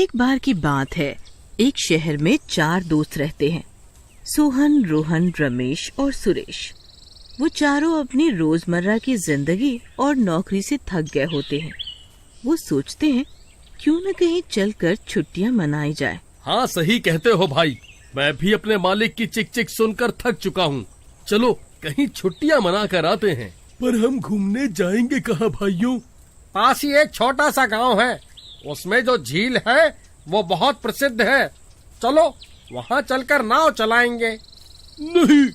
एक बार की बात है, एक शहर में 4 दोस्त रहते हैं, सोहन, रोहन, रमेश और सुरेश। वो चारों अपनी रोजमर्रा की जिंदगी और नौकरी से थक गए होते हैं। वो सोचते हैं क्यों न कहीं चलकर छुट्टियां मनाई जाए। हाँ, सही कहते हो भाई। मैं भी अपने मालिक की चिक चिक सुनकर थक चुका हूँ। चलो कहीं छुट्टियां मना कर आते हैं। पर हम घूमने जाएंगे कहाँ भाइयों? पास ही एक छोटा सा गांव है, उसमें जो झील है वो बहुत प्रसिद्ध है। चलो वहाँ चलकर नाव चलाएंगे। नहीं,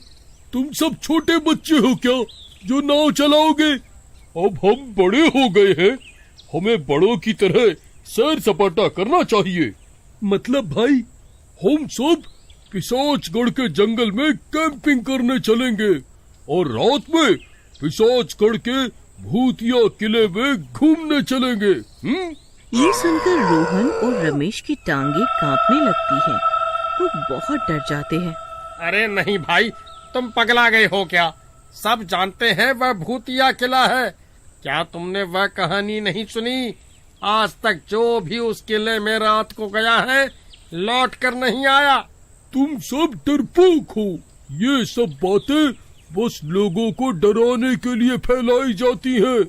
तुम सब छोटे बच्चे हो क्या जो नाव चलाओगे? अब हम बड़े हो गए हैं, हमें बड़ों की तरह सैर सपाटा करना चाहिए। मतलब भाई, हम सब पिशाचगढ़ के जंगल में कैंपिंग करने चलेंगे और रात में पिशाचगढ़ के भूतिया किले में घूमने चलेंगे। ये सुनकर रोहन और रमेश की टांगे कांपने लगती हैं। वो बहुत डर जाते हैं। अरे नहीं भाई, तुम पगला गए हो क्या? सब जानते हैं वह भूतिया किला है। क्या तुमने वह कहानी नहीं सुनी? आज तक जो भी उस किले में रात को गया है लौट कर नहीं आया। तुम सब डरपोक हो। ये सब बातें बस लोगों को डराने के लिए फैलाई जाती हैं।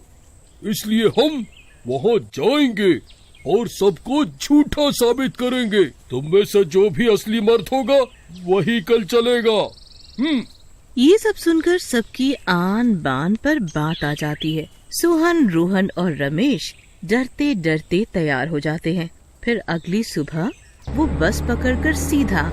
इसलिए हम वहाँ जाएंगे और सबको झूठा साबित करेंगे। तुम में से जो भी असली मर्द होगा वही कल चलेगा। ये सब सुनकर सबकी आन बान पर बात आ जाती है। सोहन, रोहन और रमेश डरते डरते तैयार हो जाते हैं। फिर अगली सुबह वो बस पकड़कर सीधा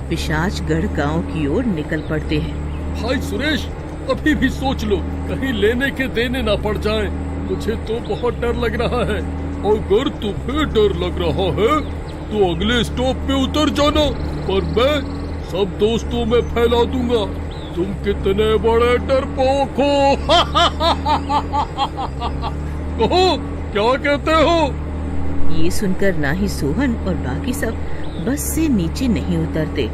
पिशाचगढ़ गांव की ओर निकल पड़ते हैं। भाई सुरेश, अभी भी सोच लो, कहीं लेने के देने ना पड़ जाए। मुझे तो बहुत डर लग रहा है। अगर तुम्हें डर लग रहा है तो अगले स्टॉप पे उतर जाना, पर मैं सब दोस्तों में फैला दूंगा तुम कितने बड़े डरपोक हो। कहो, क्या कहते हो? ये सुनकर ना ही सोहन और बाकी सब बस से नीचे नहीं उतरते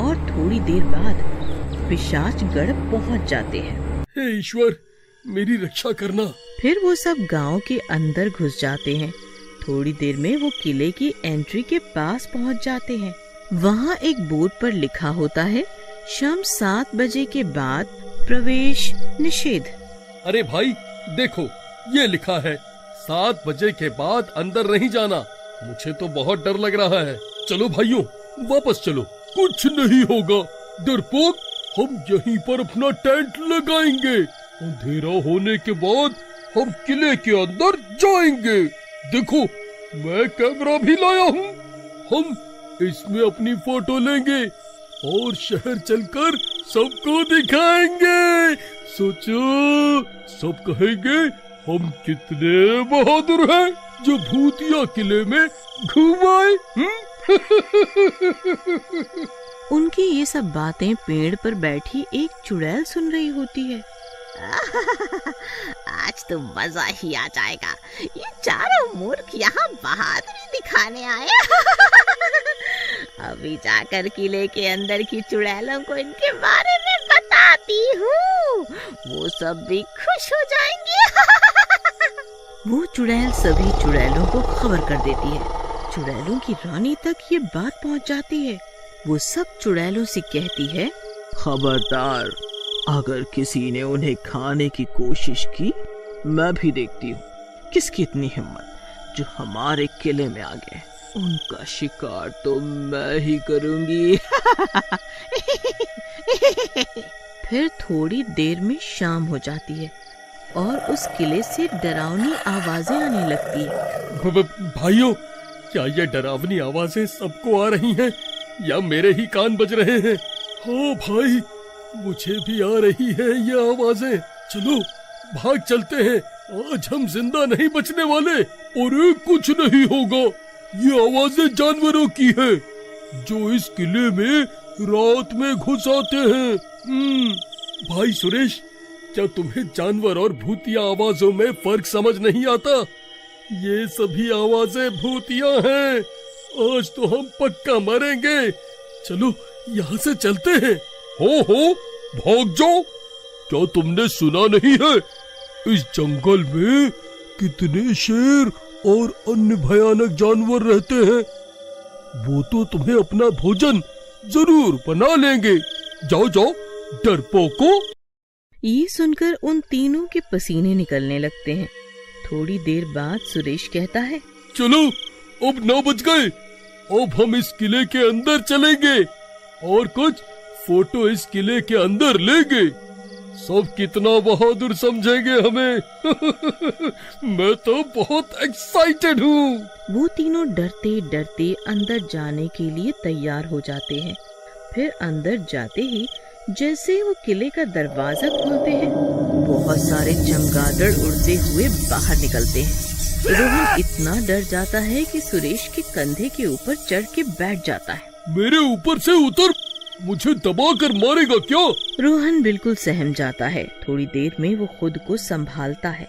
और थोड़ी देर बाद पिशाचगढ़ पहुंच जाते हैं। हे ईश्वर, मेरी रक्षा करना। फिर वो सब गांव के अंदर घुस जाते हैं। थोड़ी देर में वो किले की एंट्री के पास पहुंच जाते हैं। वहाँ एक बोर्ड पर लिखा होता है, शाम 7 बजे के बाद प्रवेश निषेध। अरे भाई देखो, ये लिखा है 7 बजे के बाद अंदर नहीं जाना। मुझे तो बहुत डर लग रहा है। चलो भाइयों, वापस चलो, कुछ नहीं होगा। डरपोक, हम यहीं पर अपना टेंट लगाएंगे। अंधेरा होने के बाद हम किले के अंदर जाएंगे। देखो, मैं कैमरा भी लाया हूँ। हम इसमें अपनी फोटो लेंगे और शहर चलकर सबको दिखाएंगे। सोचो, सब कहेंगे हम कितने बहादुर हैं जो भूतिया किले में घूम आए। उनकी ये सब बातें पेड़ पर बैठी एक चुड़ैल सुन रही होती है। आज तो मजा ही आ जाएगा। ये चारों मूर्ख यहाँ बहादुरी दिखाने आए। अभी जाकर किले के अंदर की चुड़ैलों को इनके बारे में बताती हूँ, वो सब भी खुश हो जाएंगे। वो चुड़ैल सभी चुड़ैलों को खबर कर देती है। चुड़ैलों की रानी तक ये बात पहुँच जाती है। वो सब चुड़ैलों से कहती है, खबरदार, अगर किसी ने उन्हें खाने की कोशिश की, मैं भी देखती हूँ किसकी इतनी हिम्मत जो हमारे किले में आ गए। उनका शिकार तो मैं ही करूंगी। फिर थोड़ी देर में शाम हो जाती है और उस किले से डरावनी आवाजें आने लगती है। भाइयों, क्या ये डरावनी आवाजें सबको आ रही हैं या मेरे ही कान बज रहे हैं? हाँ भाई, मुझे भी आ रही है ये आवाजें। चलो भाग चलते हैं, आज हम जिंदा नहीं बचने वाले। और कुछ नहीं होगा, ये आवाजें जानवरों की है जो इस किले में रात में घुस आते हैं। भाई सुरेश, क्या तुम्हें जानवर और भूतिया आवाजों में फर्क समझ नहीं आता? ये सभी आवाजें भूतिया हैं। आज तो हम पक्का मरेंगे। चलो यहाँ से चलते हैं। हो भाग जाओ। क्या तुमने सुना नहीं है, इस जंगल में कितने शेर और अन्य भयानक जानवर रहते हैं? वो तो तुम्हें अपना भोजन जरूर बना लेंगे। जाओ जाओ डरपोको। ये सुनकर उन तीनों के पसीने निकलने लगते हैं। थोड़ी देर बाद सुरेश कहता है, चलो अब 9 बज गए, अब हम इस किले के अंदर चलेंगे और कुछ फोटो इस किले के अंदर लेंगे। सब कितना बहादुर समझेंगे हमें। मैं तो बहुत एक्साइटेड हूँ। वो तीनों डरते डरते अंदर जाने के लिए तैयार हो जाते हैं। फिर अंदर जाते ही जैसे वो किले का दरवाजा खोलते हैं, बहुत सारे चमगादड़ उड़ते हुए बाहर निकलते हैं। रोहन इतना डर जाता है कि सुरेश के कंधे के ऊपर चढ़ के बैठ जाता है। मेरे ऊपर से उतर, मुझे दबा कर मारेगा क्या? रोहन बिल्कुल सहम जाता है। थोड़ी देर में वो खुद को संभालता है,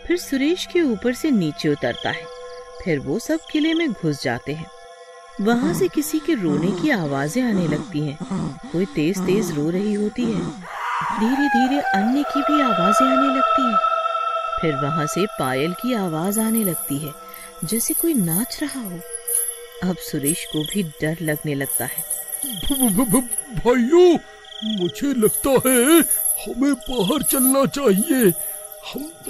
फिर सुरेश के ऊपर से नीचे उतरता है। फिर वो सब किले में घुस जाते हैं। वहाँ से किसी के रोने की आवाजें आने लगती हैं। कोई तेज तेज रो रही होती है। धीरे धीरे अन्य की भी आवाजें आने लगती हैं। फिर वहाँ से पायल की आवाज आने लगती है, जैसे कोई नाच रहा हो। अब सुरेश को भी डर लगने लगता है। भाइयों, मुझे लगता है हमें बाहर चलना चाहिए।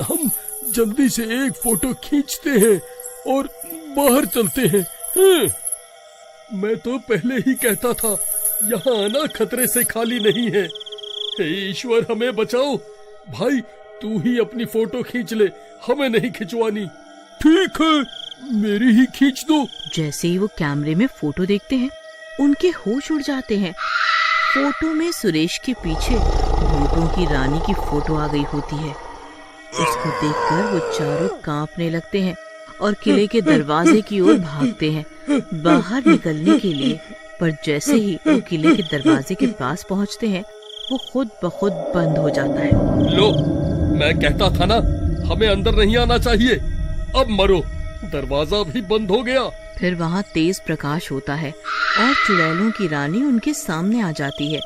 हम जल्दी से एक फोटो खींचते हैं और बाहर चलते हैं। मैं तो पहले ही कहता था, यहाँ आना खतरे से खाली नहीं है। हे ईश्वर, हमें बचाओ। भाई तू ही अपनी फोटो खींच ले, हमें नहीं खिंचवानी। ठीक है, मेरी ही खींच दो। जैसे ही वो कैमरे में फोटो देखते हैं, उनके होश उड़ जाते हैं। फोटो में सुरेश के पीछे भूतों की रानी की फोटो आ गई होती है। उसको देखकर वो चारों कांपने लगते हैं और किले के दरवाजे की ओर भागते हैं बाहर निकलने के लिए। पर जैसे ही वो किले के दरवाजे के पास पहुंचते हैं, वो खुद ब खुद बंद हो जाता है। लो, मैं कहता था ना, हमें अंदर नहीं आना चाहिए। अब मरो, दरवाजा भी बंद हो गया। फिर वहाँ तेज प्रकाश होता है और चुड़ैलों की रानी उनके सामने आ जाती है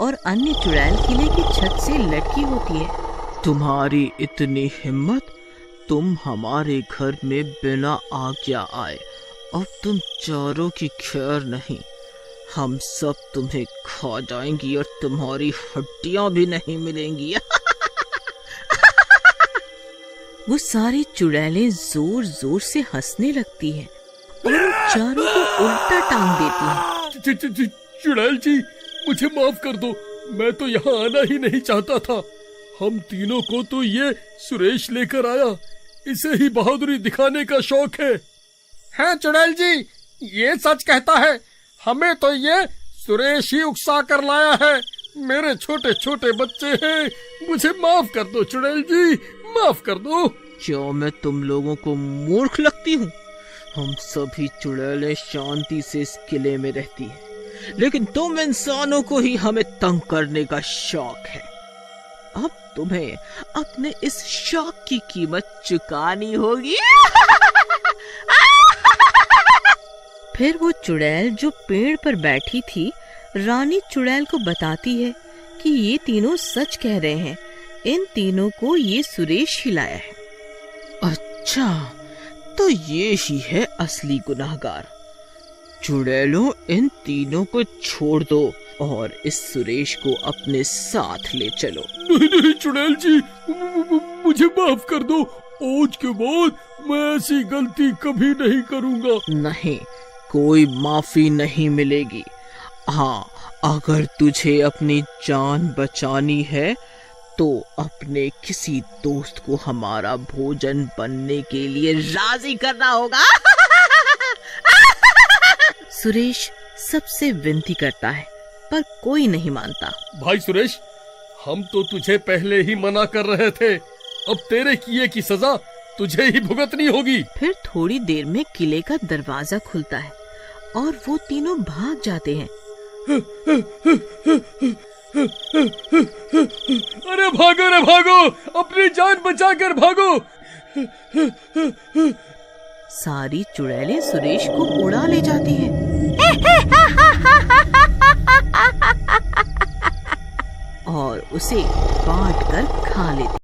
और अन्य चुड़ैल किले की छत से लटकी होती है। तुम्हारी इतनी हिम्मत, तुम हमारे घर में बिना आज्ञा आए। अब तुम चारों की खैर नहीं, हम सब तुम्हें खा जाएंगी और तुम्हारी हड्डियां भी नहीं मिलेंगी। वो सारी चुड़ैलें जोर जोर से हंसने लगती हैं और उन चारों को उल्टा टांग देती हैं। चुड़ैल जी, मुझे माफ कर दो, मैं तो यहाँ आना ही नहीं चाहता था। हम तीनों को तो ये सुरेश लेकर आया, इसे ही बहादुरी दिखाने का शौक है। हाँ चुड़ैल जी, ये सच कहता है। हमें तो ये सुरेश ही उकसा कर लाया है। मेरे छोटे छोटे बच्चे हैं, मुझे माफ कर दो चुड़ैल जी, माफ कर दो। क्या मैं तुम लोगों को मूर्ख लगती हूँ? हम सभी चुड़ैलें शांति से इस किले में रहती हैं, लेकिन तुम इंसानों को ही हमें तंग करने का शौक है। अब तुम्हें अपने इस शौक की कीमत चुकानी होगी। फिर वो चुड़ैल जो पेड़ पर बैठी थी, रानी चुड़ैल को बताती है कि ये तीनों सच कह रहे हैं। इन तीनों को ये सुरेश ही लाया है। अच्छा, तो ये ही है असली गुनाहगार। चुड़ैलों, इन तीनों को छोड़ दो और इस सुरेश को अपने साथ ले चलो। नहीं नहीं चुड़ैल जी, मुझे माफ कर दो। आज के बाद मैं ऐसी गलती कभी नहीं करूँगा। नहीं, कोई माफी नहीं मिलेगी। हाँ, अगर तुझे अपनी जान बचानी है तो अपने किसी दोस्त को हमारा भोजन बनने के लिए राजी करना होगा। सुरेश सबसे विनती करता है, पर कोई नहीं मानता। भाई सुरेश, हम तो तुझे पहले ही मना कर रहे थे। अब तेरे किए की सजा तुझे ही भुगतनी होगी। फिर थोड़ी देर में किले का दरवाजा खुलता है और वो तीनों भाग जाते हैं। अरे भागो रे भागो, अपनी जान बचाकर भागो। सारी चुड़ैलें सुरेश को उड़ा ले जाती हैं और उसे काट कर खा लेती।